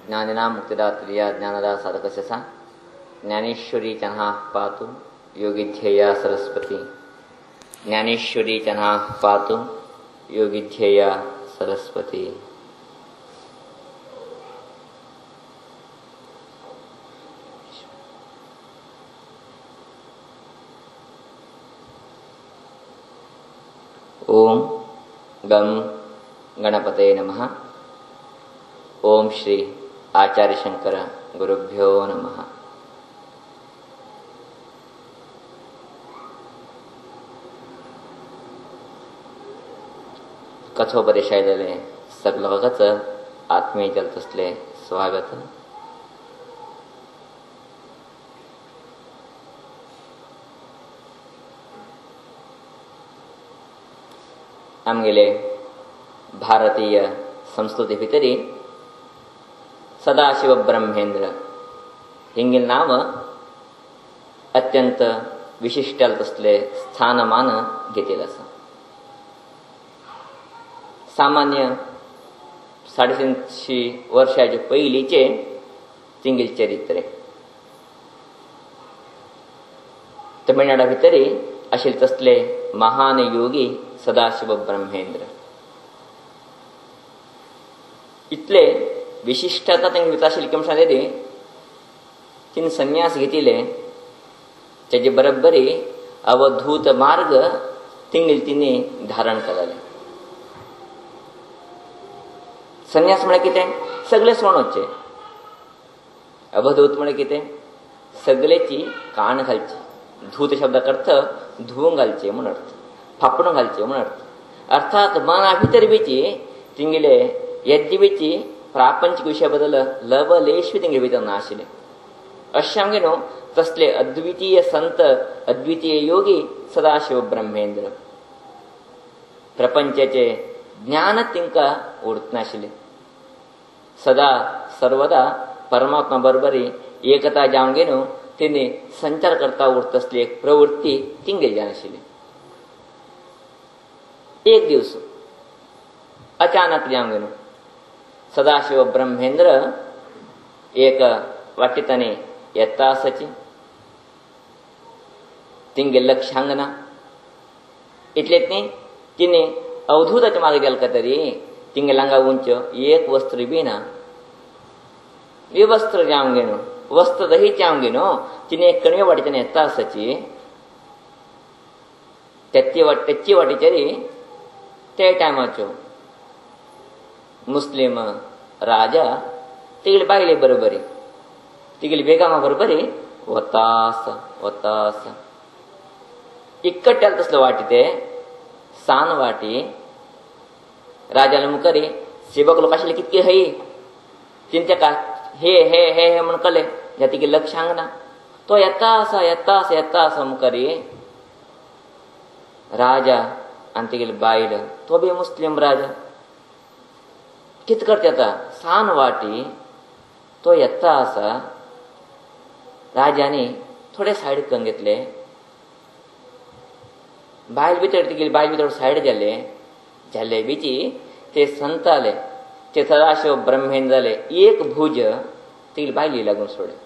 ज्ञानिनां मुक्तिदात्रिया ज्ञानदा साधकस्य सा ज्ञानेश्वरी चन्हा पातु योगिध्येया सरस्वती। ज्ञानेश्वरी चन्हा पातु योगिध्येया सरस्वती। ओम गम गणपते नमः। ओम श्री आचार्य शंकर गुरुभ्यो नमः। कथोपदेशायलेले सगळ्याच आत्मीय जलतसले स्वागत। आमगेले भारतीय संस्कृती भितरी सदाशिव ब्रह्मेंद्र हिंगिल नाव अत्यंत विशिष्ट तसले स्थानमान घेतलेलं असं। सामान्य 350 वर्षाचे पहिलीचे तिंगील चरित्रे तमिळनाडा भितरी असेल तसले महान योगी सदाशिव ब्रह्मेंद्र इतले विशिष्टता त्यांनी विचारशील किंवा सांगितले तिने संन्यास घेतले त्याचे बरोबरी अवधूत मार्ग तिंगील तिने धारण कराले। संन्यास म्हणजे किती सगळे सोडचे, अवधूत म्हणजे किती सगळेची कान घालची। धूत शब्दाचा अर्थ धुवून घालचे म्हणून अर्थ, फापडून घालचे म्हणून अर्थ। अर्थात मना भितर बीची तिंगले यद्यबीची प्रापंचिक विषयाबद्दल लवलेशवी तिंगले भितर नाशिले। अशांगेनो तसले अद्वितीय संत अद्वितीय योगी सदाशिव ब्रह्मेंद्र प्रपंचाचे ज्ञान तिंका ओढत नाशिले। सदा सर्वदा परमात्मा बरोबरी एकता जावंगेनो तिने संचार करता उरत असली एक प्रवृत्ती तिंगे जाणशिले। एक दिवस अचानक जावंगेनो सदाशिव ब्रह्मेंद्र एक वाटिताने येता असाची तिंगे लक्ष हांगना इतलेतनी तिने अवधूताच्या मागे गेल का तरी तिंगे लांगा उंच एक वस्त्र बिना वस्त्र जावंगेनो वस्त्र दही जावंगेनो तिने एक कणवे वाटिताने येता असाची त्याची वाटेचेरी त्या टायमाचो मुस्लिम राजा तिगले बायले बरोबरी तिगली बेगामा बरोबरी वतास वतास इक्कट्याला तसलं वाटी ते सान वाटी राजाला मुखारी सेवक लोक आशिल्ले कितके हई तिने का हे हे हे हे म्हण कले ज्या तिगे लक्ष हांगना तो येता असा मुखारी राजा आणि तिगेले बायल तो बी मुस्लिम राजा कित करते आता सान वाटी तो येता असा राजाने थोडे साईड करून घेतले बायल भितर तिगेली बायल भितर साईड जाले बीची ते संत आले ते सदाशिव ब्रह्मेंद्र जाले एक भुज तिगेली बायली लागून सोडे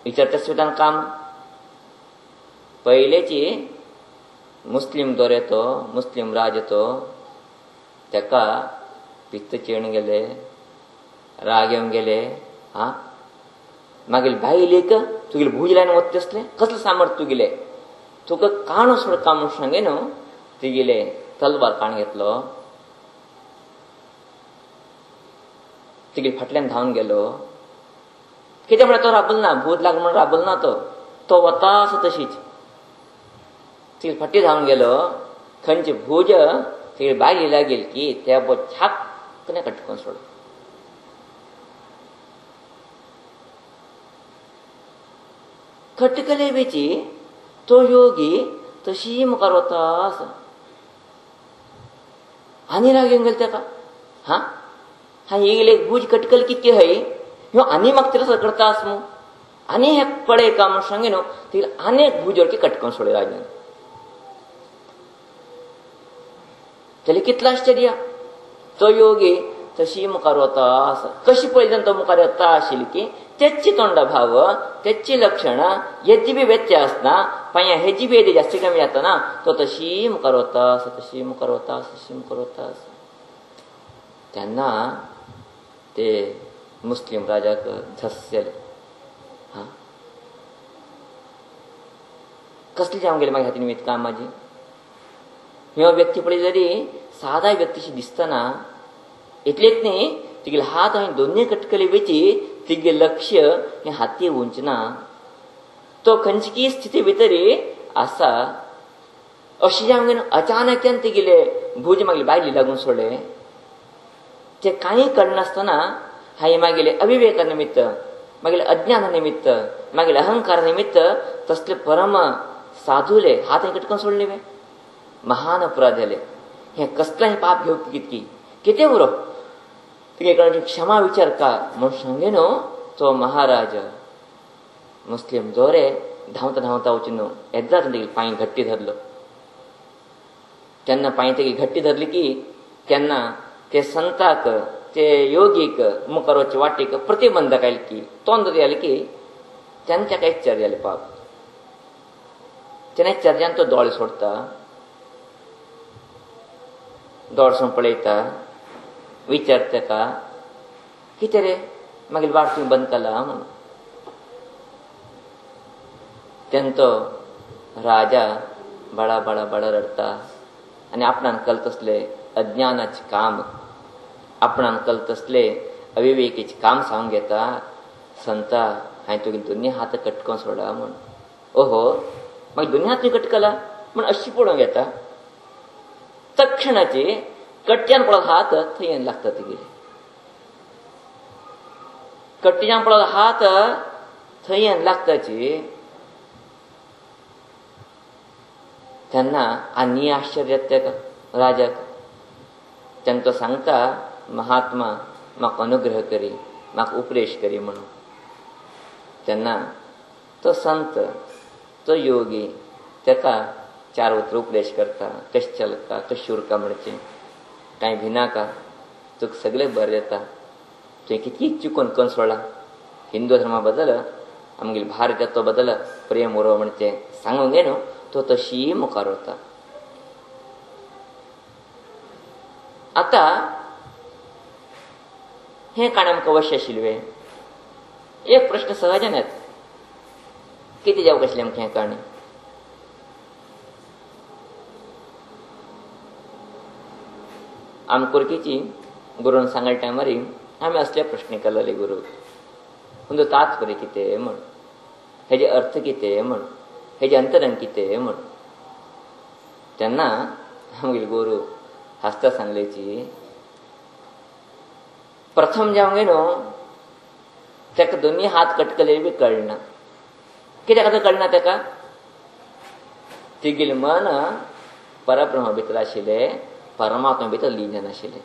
विचारता सुद्धा काम पहिलेची मुस्लिम दोरे तो मुस्लिम राज तो तेका पित्त चिण गेले राग येऊन गेले। हा मागील बायलेक तुगेले भुज लायन वत्ते असले कसले सामर्थ तुगेले तुका काण सोड काम सांगे न्हू तिगेले तलवार काण घेतलो तिगेले फाटल्यान धांवन गेलो कितें म्हळ्यार तो राबल ना भूत लाग म्हणून राबल ना तो वतास तशीच तिगेले फाटी धांवन गेलो खंयचे भुज तिगेले बायली लागेल की त्या बो छापकने कटकून सोड खटकले बेची तो योगी तशी मुखार वतास आनी राग येऊन गेल तेका हा हा येगले भुज कटकल कितके हय ह्यो आनी म्हाका तिरसर करतास मू आनी हे पळय का म्हूण सांगे न्हू तिगेले आनीक भुजवर की कटकून सोडे राजान जाल्यार कितलो आश्चर्य तो योगी तशी मुखार वता कशी पळयल्यान तो मुखार येता आशिल्ली की तेची तोंड भाव तेची लक्षणां हेजी बी व्यत्यय आसना पांयां हेजी बी जास्ती कमी जाता ना तो तशी मुखार वता तशी मुखार वता तशी मुखार वता तेन्ना ते मुस्लिम राजाक धस्यले कसली जावंक गेली मागीर हाती निमित्त काम म्हाजी ह्यो व्यक्ती पळय जरी सादा व्यक्तीशी दिसतना इतलेच न्ही तिगेले हात हांवें दोनूय कटकले वेची तिगे लक्ष हें हाती उंचना तो खंयची स्थिती भितरी आसा अशी जावंक गेली अचानकयान तिगेले भुज मागले बायली लागून सोडले ते कांय कळनासतना हांवें मागेले अविवेका निमित्त मागेले अज्ञाना निमित्त मागेले अहंकारा निमित्त तसले परम साधूले हात हांवें कटकून सोडले वे महान अपराध जाले हें कसलें पाप घेवपी कितकी कितें उरो तुगे कडे क्षमा विचार का म्हूण सांगे न्हू तो महाराज मुस्लिम जोरे धांवता धांवता वचून न्हू येद्दाच तेगे पांय घट्टी धरलो तेन्ना पांय तेगे घट्टी धरली की तेन्ना ते संताक ते योगीक मुखार वचे वाटेक प्रतिबंधक आयले की तोंड जाले की तेंच्या कांय चर जाले पाप तेणे चर्जान तो दोळे सोडता दोळसून पळयता विचारता ताका कितें रे मागीर वाट तुवें बंद केला म्हणून तेन्ना तो राजा बडा बडा बडा रडता आनी आपणान कल तसले अज्ञानाचे काम आपणान कल तसले अविवेकीचे काम सांगून घेता संता हांवें तुगे दोनी हात कटकोन सोडा म्हूण ओहो मागीर दोनी हात तुवें कटकला म्हूण अशी पळोवंक येता तक्षणाचे कट्ट्यान पळोवप हात थंय लागता तिगेले कट्ट्यान पळोवप हात थंय लागताची तेन्ना आनी आश्चर्य ताका राजाक तेन्ना तो सांगता महात्मा म्हाका अनुग्रह करी म्हाका उपदेश करी म्हणून तेन्ना तो संत तो योगी ताका चार उतर उपदेश करता कशें चलता कशें उरता म्हणचें कांय भिनाका तुका सगळें बरें जाता तुवें कितकी चुकून करून सोडला हिंदू धर्मा बदल आमगेले भारताचो बदल प्रेम उरो म्हणचें सांगूंक गे न्हू तो तशी मुखार वता आतां हें काणें आमकां अवश्य आशिल्लें एक प्रश्न सहजान येता कितें जावंक आशिल्लें आमकां हें काणी आमी कुरकेची गुरून सांगले टायमार आमी असले प्रश्न केलेले गुरू म्हणजे तात्पर्य कितें म्हण हेजे अर्थ कितें म्हण हेजे अंतरंग कितें म्हण तेन्ना आमगेले गुरू हसता सांगलेची प्रथम जावंक न्हू ताका दोनी हात कटकले बी कळना कित्याक आतां कळना ताका तिगेलें मन परब्रह्मा भितर आशिल्लें परमात्मा भितर लीन आशिल्लें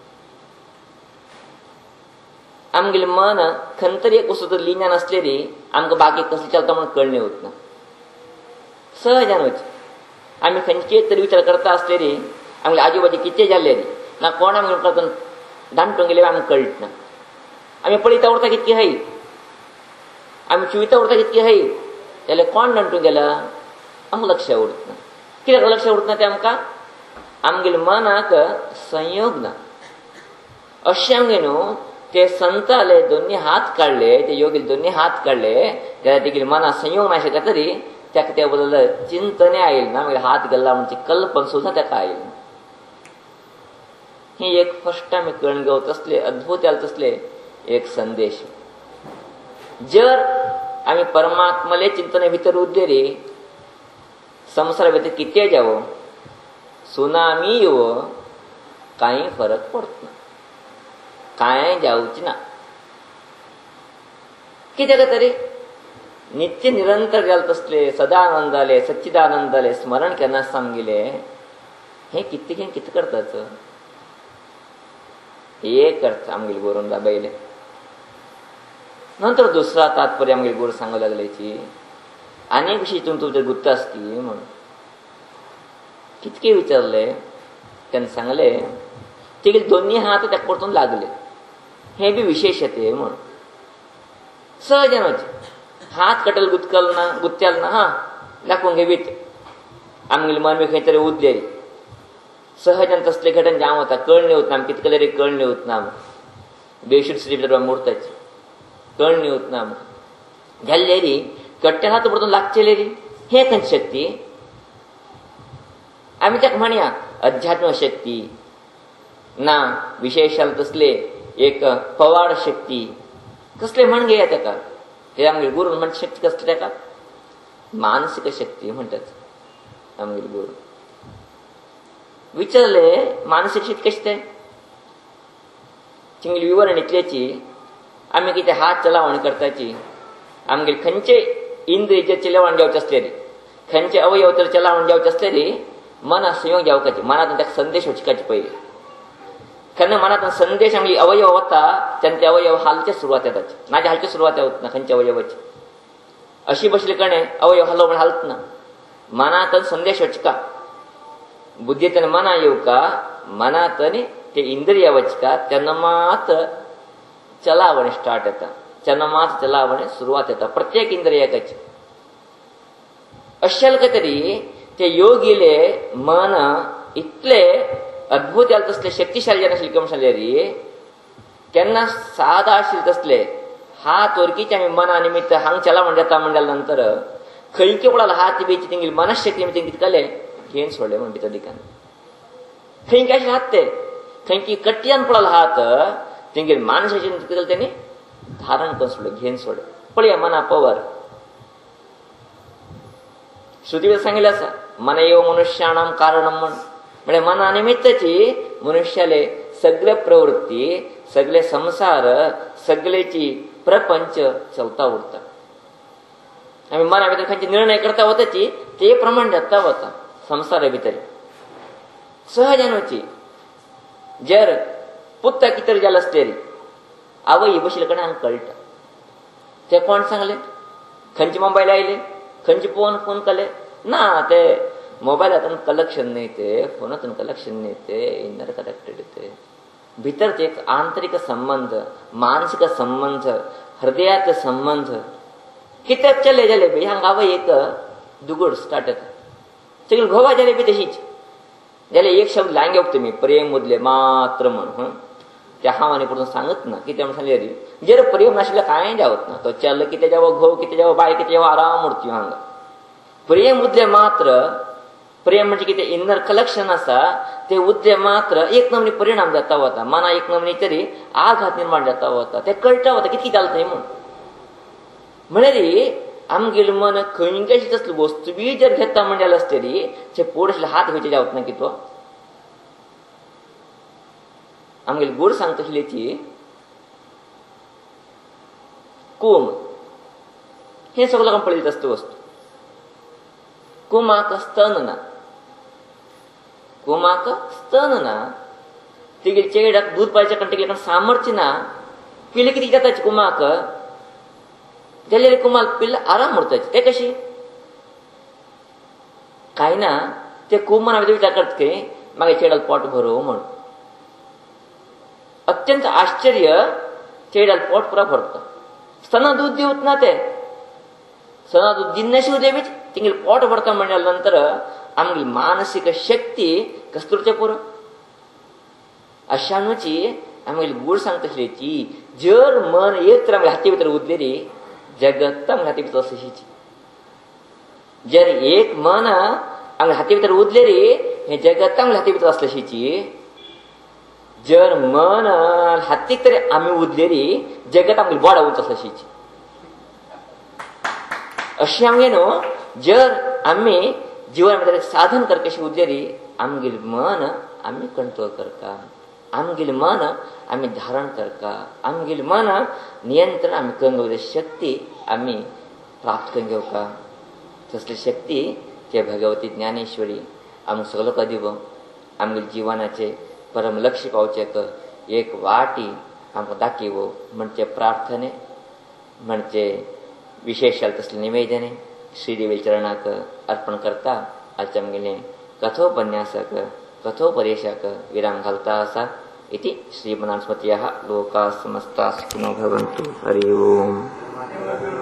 आमगेलें मन खंय तरी एक वस्तू लीन नासलेली आमकां बाकी कसलें चलता म्हूण कळ्ळें वचना सहजान वच आमी खंयचेच तरी विचार करता आसलेली आमगे आजूबाजू कितें जाल्लेली ना कोण आमगे दांटून गेले आमकां कळना आमी पळयता उरता कितकी हाय आमी चिविता उरता कितकी हाय जाल्यार कोण दांटून गेला आमकां लक्ष उरतना कित्याक लक्ष उरतना तें आमकां आमगेल्या मनाक संयोग ना अशें आमगे न्हू ते संताले दोनी हात काडले ते योगीले दोनी हात काडले जाल्यार तेगेले मनाक संयोग नाशिल्ले तरी ताका त्या बद्दल चिंतने आयिल्ले ना मागीर हात गेला म्हणजे कल्पना सुद्दां ताका आयिल्ली ही एक फर्स्ट आमी कळून घेवत असले अद्भुत जाले तसले एक संदेश जर आमी परमात्मले चिंतने भितर उरलेली संवसारा भितर कितें जावो सुनामी येवो कांय फरक पडना कांय जावचें ना कित्याक तरी नित्य निरंतर जाले तसले सदानंद जाले सच्चिदानंद जाले स्मरण केन्ना सांगिले हें कितें करताच एक अर्थ आमगेले गुरून दाबयले नंतर दुसरा तात्पर्य आमगेले गुरू सांगू लागलेची आनी कशी तुमचे गुत्त आसती म्हणून कितके विचारले तेन्ना सांगले तेगेले दोनी हात ताका परतून लागले हे बी विशेषते म्हणून सहजनच हात कटल गुत्त्याल ना हा दाखवून घेवीत आमगेली मन बी खंय तरी उरलेली सहजन तसले घटन जाम होता कळणे होत ना कितकले रे कळणे होत ना बेशूट स्त्री मुर्ताची कळणे होत ना घाल्ले री कट्ट्याला हात पडून लागचेले री हे खंय शक्ती आम्ही त्याक म्हणया अध्यात्म शक्ती ना विशेषाल तसले एक पवाड शक्ती कसले म्हण घेया ताका ते आमगे गुरू म्हणटा शक्ती कसली ताका मानसिक शक्ती म्हणटात आमगे गुरू विचारले मानसिक शक्ती कशी ते चिंगली विवरण इतल्याची आम्ही किती हात चलावणी करताची आमगे खंयचे इंद्रिय जे चलावण जावचे असलेली खंयचे अवयव तर चलावण जावचे असलेली मना संयोग जावकाची मनातून त्याक संदेश वचकाचे पहिले खंय मनातून संदेश आमगे अवयव होता त्यान ते अवयव हालचे सुरुवात येताची नाजे हालची सुरुवात होत ना खंयच्या अवयवाची अशी बसली कणे अवयव हलव म्हण हालत ना मनातून संदेश वचका बुद्धीतन मना येऊ का मनातनी ते इंद्रिय वचका त्यांना मात्र चलावणे स्टार्ट येता त्यांना मात्र चलावणे सुरुवात येता प्रत्येक इंद्रियाची अशेल तरी ते योगीले मन इतले अद्भुत याल तसले शक्तिशाली आसले कमशाली री केन्ना साधा आशिल्ले तसले हात वरकीचे आमी मना निमित्त हांग चलावण जाता म्हणल्या नंतर खंयचे पडाल हात बेची तेंगेली मनशक्ती निमित्त कितले घेन सोडले म्हणटा त्या ठिकाणी खंय अशें हात ते खंय कट्ट्यान पडाल हात तेंगेली मानसाचे कितें तेणी धारण करून सोडले घेन सोडले पळया मना पवर श्रुतीवेद सांगितले आसा मन एव मनुष्याणाम कारणम म्हणजे मना निमित्ताची मनुष्याले सगळे प्रवृत्ती सगळे संसार सगळेची प्रपंच चलता उरता आम्ही मना भितर खंयचे निर्णय करता वताची ते प्रमाण जाता वता संसारा भितर सहजानुची जर पुत्ता कितें जालें आसलेली आवय बशिल्ले कडेन हांगा कळटा ते कोण सांगले खंयचे मोबायल आयले खंयचे फोन केले ना ते मोबायलातून कलेक्शन नाही ते फोनातून कलेक्शन नाही ते इनर कनेक्टेड ते भितरचे एक आंतरिक संबंध मानसिक संबंध हृदयाचे संबंध कितें चले जाले बी हांगा आवय एक दुगड स्टार्ट जाता सगळी घोवा जाले बी तशीच जाल्यार एक शब्द लांग घेवप तुमी प्रेम उरले मात्र म्हण त्या हांवानी पडून सांगत ना कितें म्हण सांगले री जर प्रेम नाशिल्लें कांय जावत ना तो चल कितें जावो घोव कितें जावो बाय कितें जावो आराम उरत्यो हांगा प्रेम उरले मात्र प्रेम म्हणजे कितें इनर कलेक्शन आसा ते उरले मात्र एक नमनी परिणाम जाता वता मना एक नमनी तरी आघात निर्माण जाता वता ते कळटा वता कितकी जालें थंय म्हूण म्हळ्यार आमगेलें मन खंयची तसली वस्तू बी जर घेता म्हणल्यार आसतली ते पोडशे हात घेवचे जावत ना की तो आमगेली गोड सांगता आशिल्लीची कोम हे सगळं लोकांक पळयत आसता वस्तू कोमाक स्तन ना कोमाक स्तन ना तेगे चेड्याक दूध पायच्या कारण तेगे सामर्थ्य ना पिल्ले कितें जाताची कोमाक जाल्यार कोमाल पिल्ल आराम उरताची ते कशी कांय ना ते कोमान हांवें विचार करता की मागे चेड्याल पोट भरोव म्हण अत्यंत आश्चर्य चेड्याल पोट पुरा भरता स्तनां दूध दिवत ना ते स्तनां दूध दिनाशिवाय देवीच तिंगेल पोट भरता म्हणल्या नंतर आमगेली मानसीक शक्ती कस करचें पुरो अशानुची आमगेली गूढ सांगता आशिल्ली जर मन एक तर आमगे हाती भितर उरलेली जगत आमगे हाती भितर आसलीची जर एक मन आमगे हाती भितर उरलेली हे जगत आमगे हाती भितर आसलीची जर मन हातीक तरी आमी उरलेली जगत आमगे बोडा उंच आसलीची अशी आमगे न्हू जर आमी जीवन भितर साधन करता कशी उरलेली आमगेली मन आमी कंट्रोल करता आमगेली मन आमी धारण करता आमगेली मन नियंत्रण आमी करून शक्ती आमी प्राप्त करून घेवका तसली शक्ती ते भगवती ज्ञानेश्वरी आमकां सगळो कधी आमगे जिवनाचे परम लक्ष्य पावचेक एक वाटी आमकां दाखिवो म्हणजे प्रार्थने म्हणजे विशेष तसले निवेदने श्रीदेवी चरणाक अर्पण करता आजच्या आमगेले कथोपन्यासक कथोपदेशाक विराम घालता आसा इति श्रीमदानुस्मृतयः लोकाः समस्ताः सुखिनो भवन्तु। हरि ओम्।